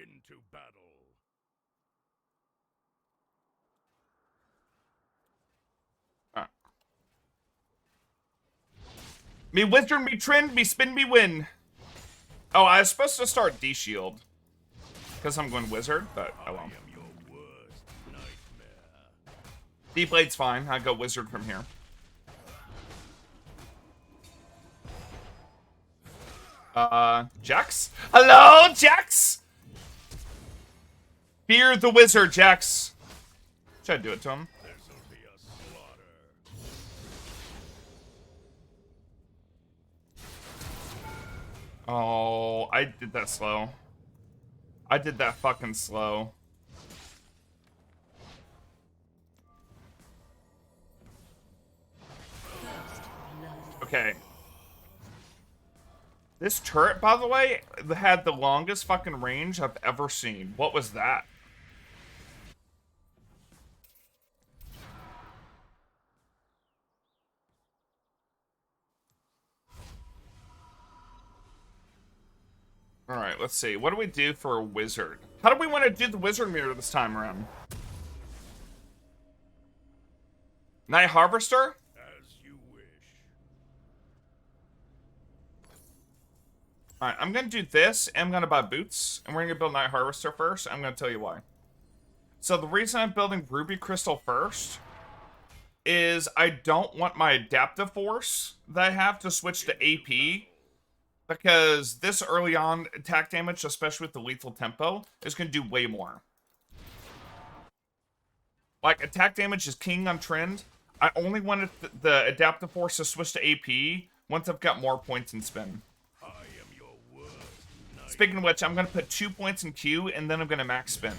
Into battle. Alright. Me wizard, me trend, me spin, me win. Oh, I was supposed to start D-shield. Because I'm going wizard, but oh well. D-blade's fine. I go wizard from here. Jax? Hello, Jax? Fear the wizard, Jax. Should I do it to him? Oh, I did that slow. I did that fucking slow. Okay. This turret, by the way, had the longest fucking range I've ever seen. What was that? Alright, let's see. What do we do for a wizard? How do we want to do the wizard mirror this time around? Night Harvester? As you wish. Alright, I'm gonna do this, and I'm gonna buy boots, and we're gonna build Night Harvester first. I'm gonna tell you why. So the reason I'm building Ruby Crystal first is I don't want my adaptive force that I have to switch to AP, because this early on attack damage, especially with the lethal tempo, is gonna do way more. Like, attack damage is king on Trynd. I only wanted the adaptive force to switch to AP once I've got more points in spin. Speaking of which, I'm going to put 2 points in Q, and then I'm going to max spin.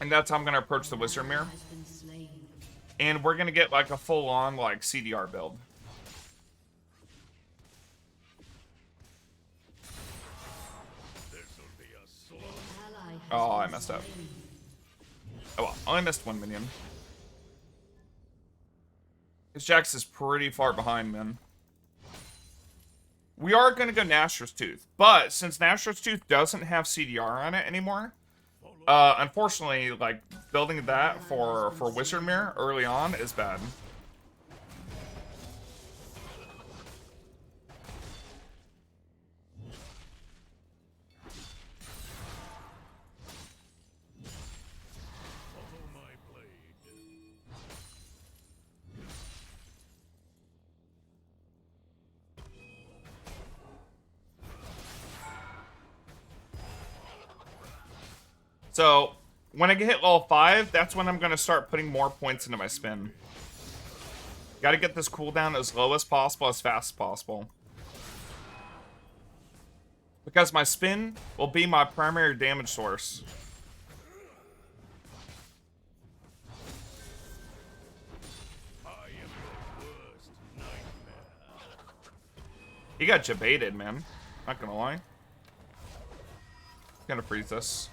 And that's how I'm going to approach the Wizard Mirror. And we're going to get, like, a full-on, like, CDR build. Oh, I messed up. Oh well, I only missed 1 minion. Because Jax is pretty far behind, man. We are going to go Nashor's Tooth. But, since Nashor's Tooth doesn't have CDR on it anymore, unfortunately, like, building that for Wizard Mirror early on is bad. So, when I get hit level 5, that's when I'm going to start putting more points into my spin. Gotta get this cooldown as low as possible, as fast as possible. Because my spin will be my primary damage source. He got jebaited, man. Not gonna lie. Gonna freeze this.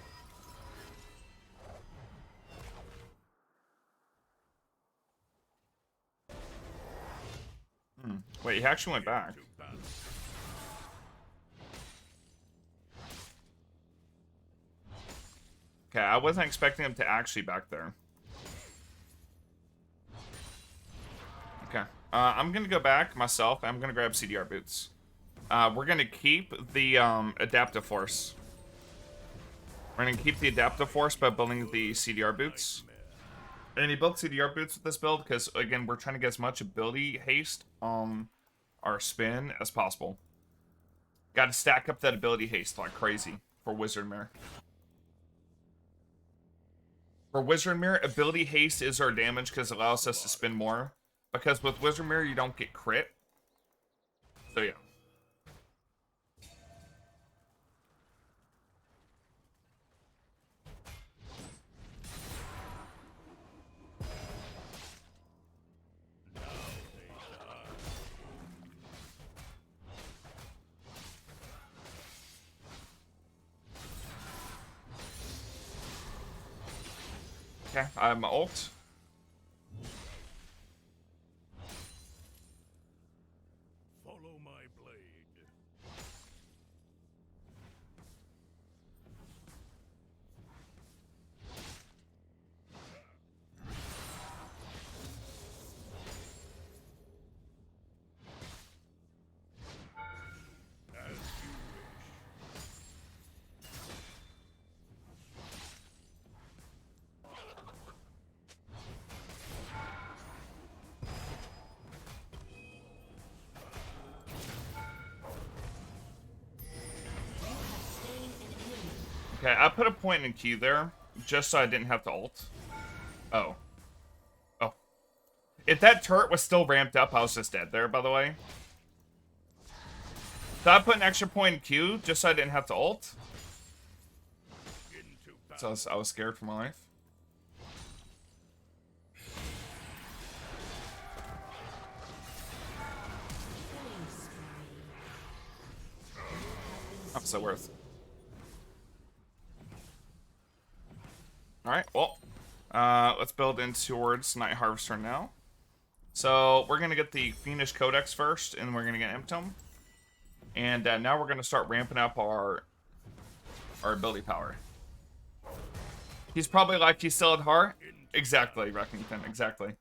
Wait, he actually went back. Okay, I wasn't expecting him to actually back there. Okay. I'm gonna go back myself. I'm gonna grab CDR boots. We're gonna keep the adaptive force. We're gonna keep the adaptive force by building the CDR boots. And he built CDR boots with this build because, again, we're trying to get as much ability haste on our spin as possible. Gotta stack up that ability haste like crazy for Wizard Mirror. For Wizard Mirror, ability haste is our damage because it allows us to spin more. Because with Wizard Mirror, you don't get crit. So, yeah. Okay, I have my ult. Follow my blade. Okay, I put a point in Q there, just so I didn't have to ult. Oh. Oh. If that turret was still ramped up, I was just dead there, by the way. So I put an extra point in Q, just so I didn't have to ult. So I was scared for my life. I'm so worth. Alright, well. Let's build in towards Night Harvester now. So we're going to get the Fiendish Codex first, and we're going to get Emptome. And now we're going to start ramping up our ability power. He's probably like, he's still at heart? Exactly, Reckington, exactly.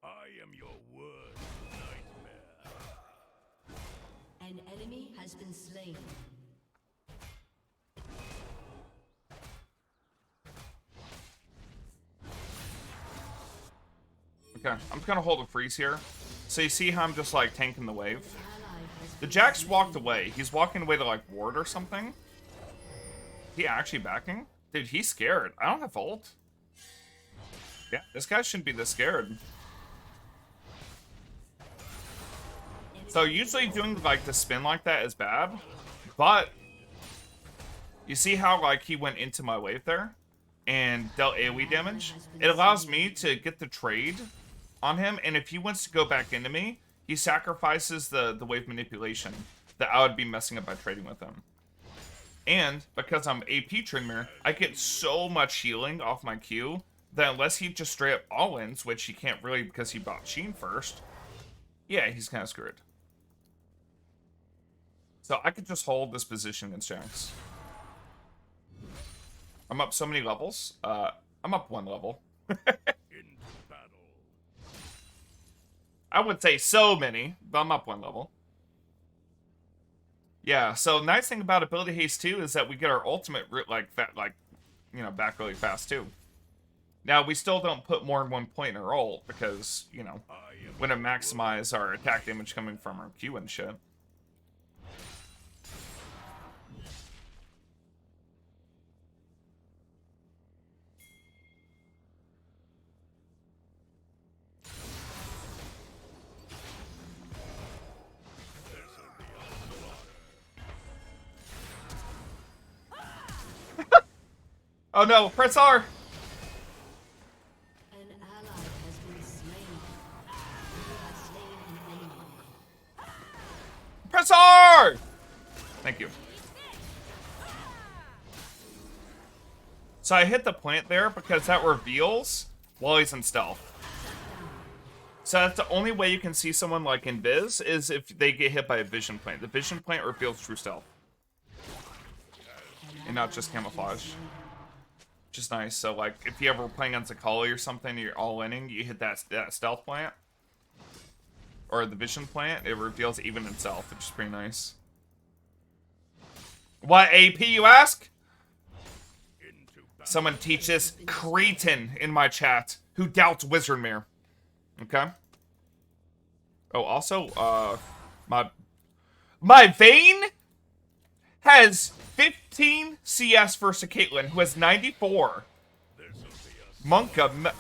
I am your worst nightmare. An enemy has been slain. Okay, I'm just gonna hold a freeze here. So you see how I'm just like tanking the wave? The Jack's walked away. He's walking away to like ward or something. He actually backing? Dude, he's scared. I don't have ult. Yeah, this guy shouldn't be this scared. So usually doing like the spin like that is bad, but you see how like he went into my wave there and dealt AoE damage? It allows me to get the trade on him, and if he wants to go back into me, he sacrifices the wave manipulation that I would be messing up by trading with him. And because I'm AP Tryndamere, I get so much healing off my Q that unless he just straight up all-ins, which he can't really because he bought Sheen first, yeah, he's kind of screwed. So I could just hold this position against Jax. I'm up so many levels. I'm up 1 level. I would say so many, but I'm up 1 level. Yeah, so nice thing about ability haste too is that we get our ultimate back really fast too. Now we still don't put more than 1 point in our ult because, you know, we want to maximize our attack damage coming from our Q and shit. Oh no, press R! An ally has been slain. You have slain an enemy. Press R! Thank you. So I hit the plant there because that reveals while he's in stealth. So that's the only way you can see someone like invis is if they get hit by a vision plant. The vision plant reveals true stealth. And not just camouflage. Which is nice. So like if you ever were playing on Zakali or something, you're all-inning, you hit that stealth plant. Or the vision plant, it reveals even itself, which is pretty nice. What AP, you ask? Someone teach this cretin in my chat who doubts Wizardmere. Okay. Oh, also, my Vayne has 15 CS versus Caitlyn, who has 94. Monka.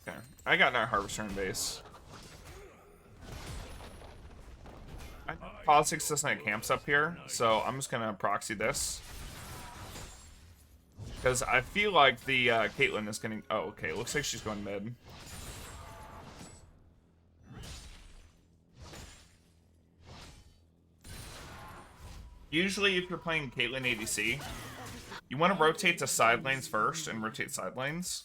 Okay, I got Night Harvester in base. Politics doesn't have camps up here, so I'm just gonna proxy this. Because I feel like the Caitlyn is gonna... Oh, okay, looks like she's going mid. Usually if you're playing Caitlyn ADC, you want to rotate to side lanes first and rotate side lanes.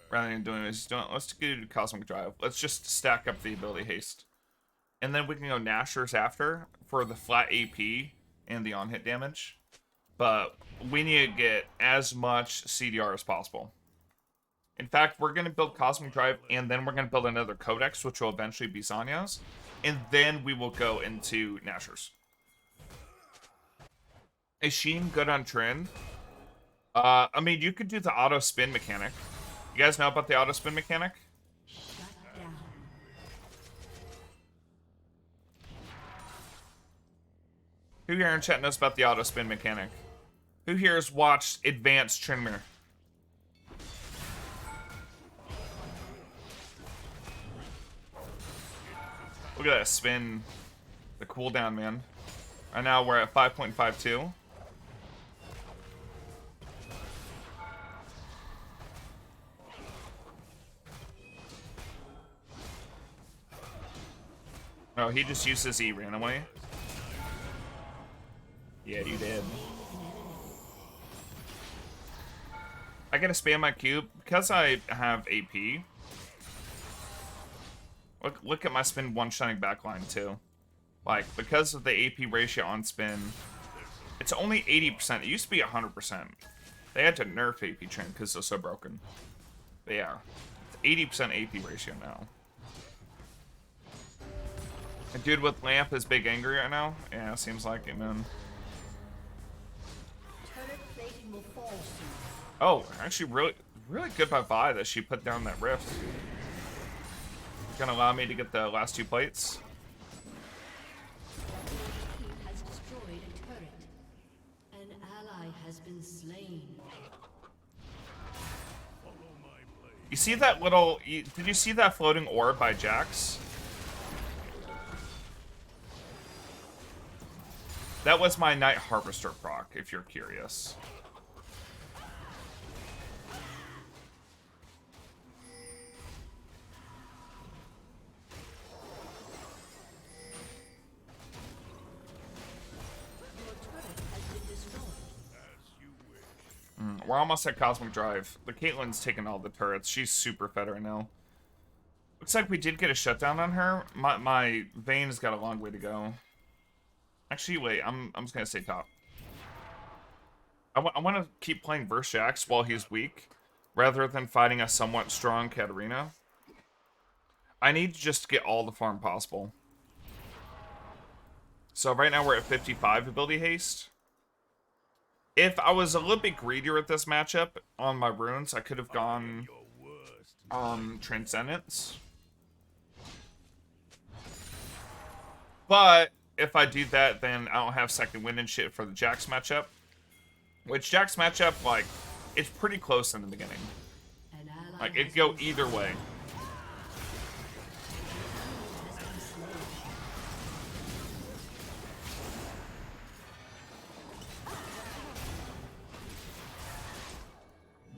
Rather than doing this, let's do Cosmic Drive. Let's just stack up the ability haste. And then we can go Nashers after for the flat AP and the on-hit damage. But we need to get as much CDR as possible. In fact, we're going to build Cosmic Drive, and then we're going to build another Codex, which will eventually be Zanya's. And then we will go into Nashor's. Is Sheen good on Trynd? I mean, you could do the auto spin mechanic. You guys know about the auto spin mechanic? Shut down. Who here in chat knows about the auto spin mechanic? Who here has watched Advanced Tryndamere? Look at that spin. The cooldown, man. Right now we're at 5.52. Oh, he just used his E randomly. Yeah, you did. I gotta spam my cube because I have AP. Look at my spin one-shotting backline too. Like, because of the AP ratio on spin, it's only 80%. It used to be 100%. They had to nerf AP Trynd because they're so broken. But yeah, it's 80% AP ratio now. A dude with lamp is big angry right now? Yeah, seems like it, man. Turret plating will fall soon. Oh, actually really good by Vi that she put down that rift. Gonna allow me to get the last 2 plates. Team has destroyed a turret. An ally has been slain. You see that little... did you see that floating orb by Jax? That was my Night Harvester proc, if you're curious. Your turret has been destroyed. We're almost at Cosmic Drive. The Caitlyn's taking all the turrets. She's super fed right now. Looks like we did get a shutdown on her. My Vayne's got a long way to go. Actually, wait. I'm just gonna stay top. I want to keep playing Verse Jax while he's weak, rather than fighting a somewhat strong Katarina. I need to just get all the farm possible. So right now we're at 55 ability haste. If I was a little bit greedier at this matchup on my runes, I could have gone Transcendence. But if I do that, then I don't have second wind and shit for the Jax matchup. Which Jax matchup, like, it's pretty close in the beginning. An ally Like, has it'd go been either way.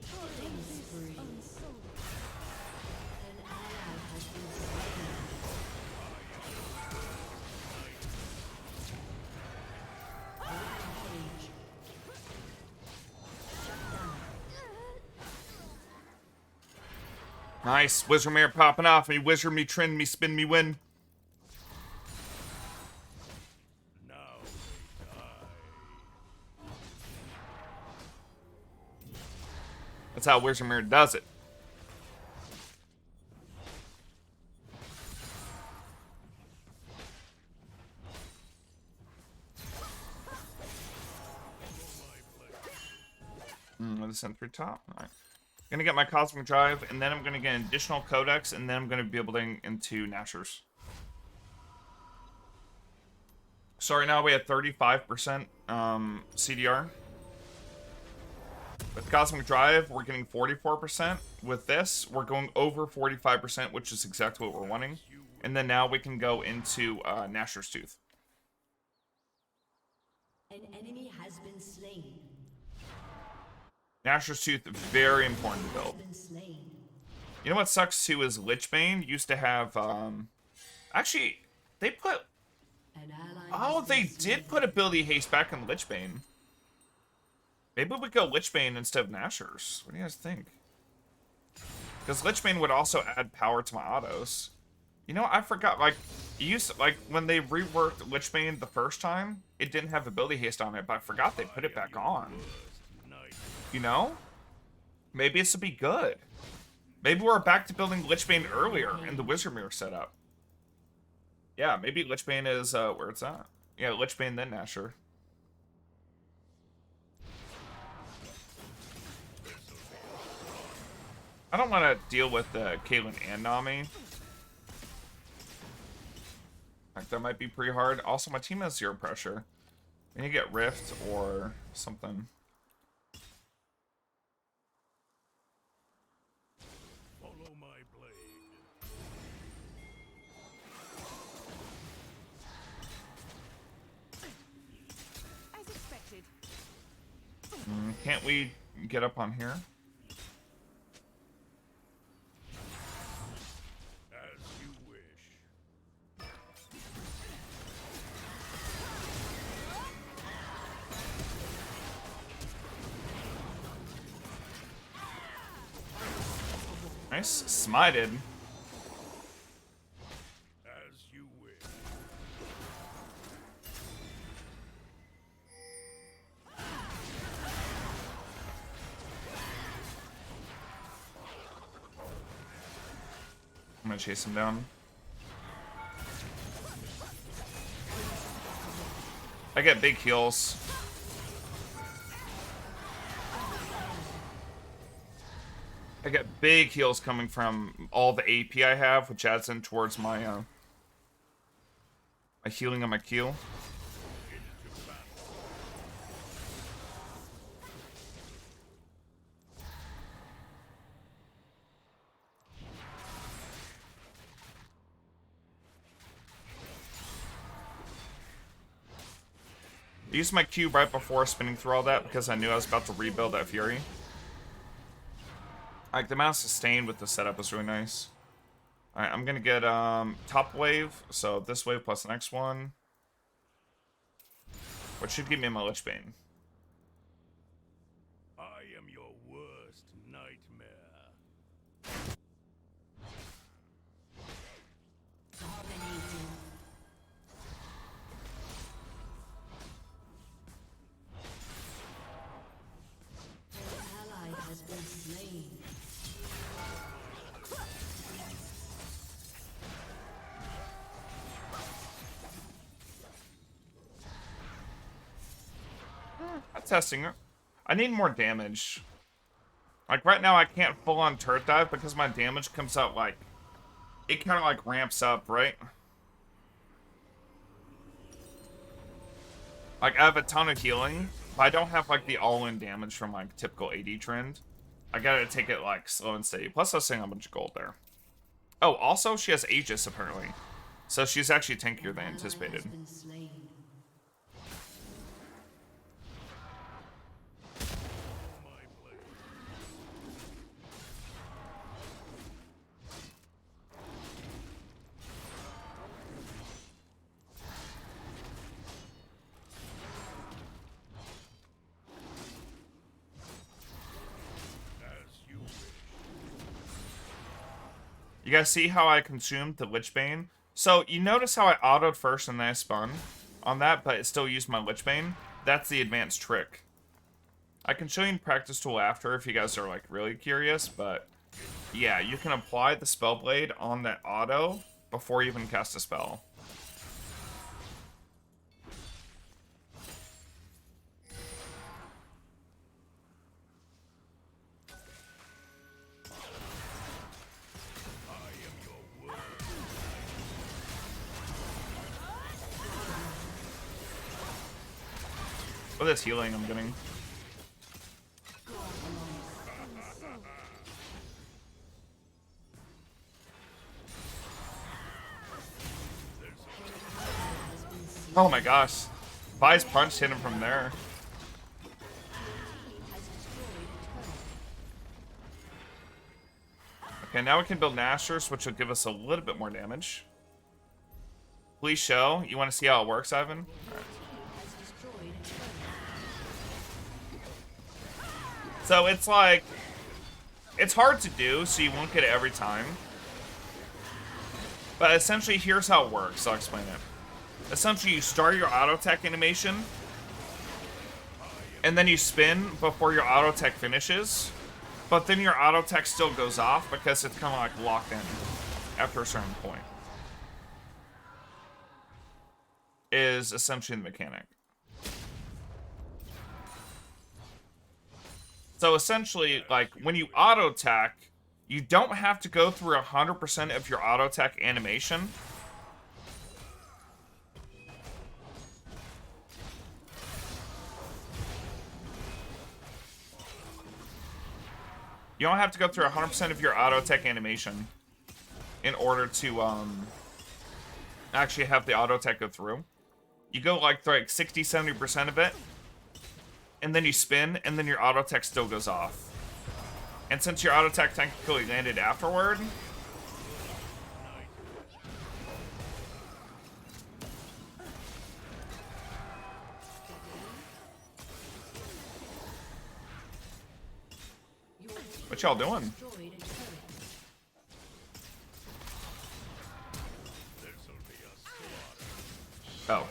slain. Killing spree. An ally has been slain. Rampage. Shut down. Nice. Tryndamere popping off. Me wizard, me Trynd, me spin, me win. Now they die. That's how Tryndamere does it. Let us send through top. All right. Gonna get my Cosmic Drive, and then I'm gonna get an additional Codex, and then I'm gonna be building into Nashor's. So right now we have 35% CDR. With Cosmic Drive, we're getting 44%. With this, we're going over 45%, which is exactly what we're wanting. And then now we can go into Nashor's Tooth. An enemy has been slain. Nashor's Tooth, very important to Has build. been slain. You know what sucks too is Lichbane used to have, actually, they put, An ally oh, has they been slain. did put ability haste back in Lichbane. Maybe we go Lichbane instead of Nashor's. What do you guys think? Because Lichbane would also add power to my autos. You know, I forgot, like, when they reworked Lichbane the first time, it didn't have ability haste on it, but I forgot they put it back on. You know? Maybe this would be good. Maybe we're back to building Lichbane earlier in the Wizard Mirror setup. Yeah, maybe Lichbane is where it's at. Yeah, Lichbane then Nashor. I don't want to deal with Caitlyn and Nami. Like, that might be pretty hard. Also, my team has 0 pressure. I need to get Rift or something. Follow my blade. As expected. Can't we get up on here? As you wish. Nice. Smited. As you wish. I'm gonna chase him down. I get big heals. I get big heals coming from all the AP I have, which adds in towards my my healing on my Q. I used my Q right before spinning through all that because I knew I was about to rebuild that Fury. Like, the amount of sustain with the setup is really nice. Alright, I'm gonna get top wave, so this wave plus the next one. Which should give me my Lichbane. I am your worst nightmare. Dominating. An ally has been slain. I'm testing it. I need more damage. Like, right now I can't full on turret dive because my damage comes out like... It kind of like ramps up, right? Like, I have a ton of healing, but I don't have like the all-in damage from like typical AD trend. I gotta take it like slow and steady. Plus I was saying a bunch of gold there. Oh, also she has Aegis apparently. So she's actually tankier than anticipated. Has been slain. My blade. As you wish. You guys see how I consumed the Lichbane? So you notice how I autoed first and then I spun on that, but it still used my Lichbane? That's the advanced trick. I can show you in practice tool after if you guys are like really curious, but yeah, you can apply the spell blade on that auto before you even cast a spell. I am your worst. With this healing I'm getting. Oh my gosh. Vi's punch hit him from there. Okay, now we can build Nashors, which will give us a little bit more damage. Please show. You want to see how it works, Ivan? Alright. Has destroyed a turret. So it's like... It's hard to do, so you won't get it every time. But essentially, here's how it works. I'll explain it. Essentially, you start your auto attack animation, and then you spin before your auto attack finishes. but then your auto tech still goes off because it's kind of like locked in after a certain point. Is essentially the mechanic. So essentially, like, when you auto attack, you don't have to go through 100% of your auto attack animation. You don't have to go through 100% of your auto attack animation in order to actually have the auto attack go through. You go like 60-70% of it, and then you spin, and then your auto attack still goes off. And since your auto attack technically landed afterward, what y'all doing? Oh.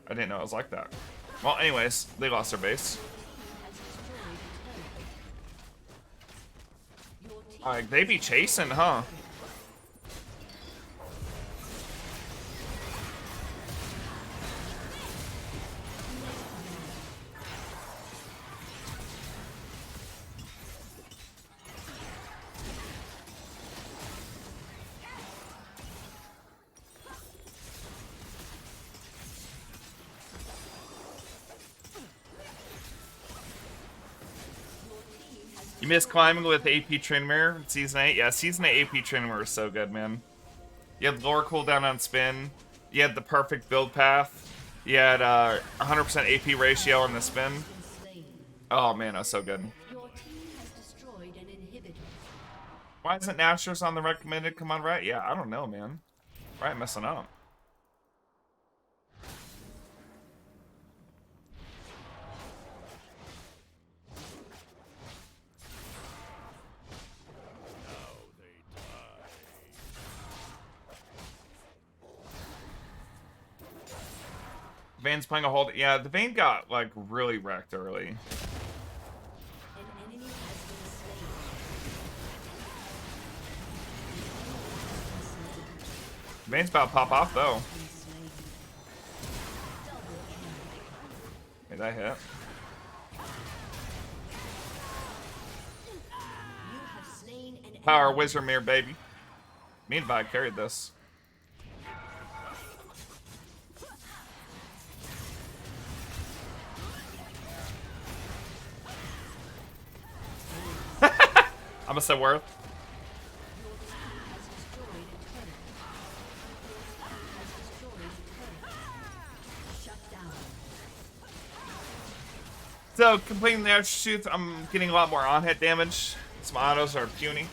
I didn't know it was like that. Well, anyways, they lost their base. Like, they be chasing, huh? You missed climbing with AP Tryndamere in Season 8? Yeah, Season 8 AP Tryndamere was so good, man. You had lower cooldown on spin. You had the perfect build path. You had 100% AP ratio on the spin. Oh, man, that was so good. Why isn't Nashor's on the recommended? Come on, right? Yeah, I don't know, man. Right, messing up. Vane's playing a hold. Yeah, the Vane got like really wrecked early. Vane's about to pop off though. Hey, that hit. Power Wizardmere, baby. Me and Vi carried this. I'm gonna say worth. So completing the extra shoots, I'm getting a lot more on-hit damage. Some autos are puny.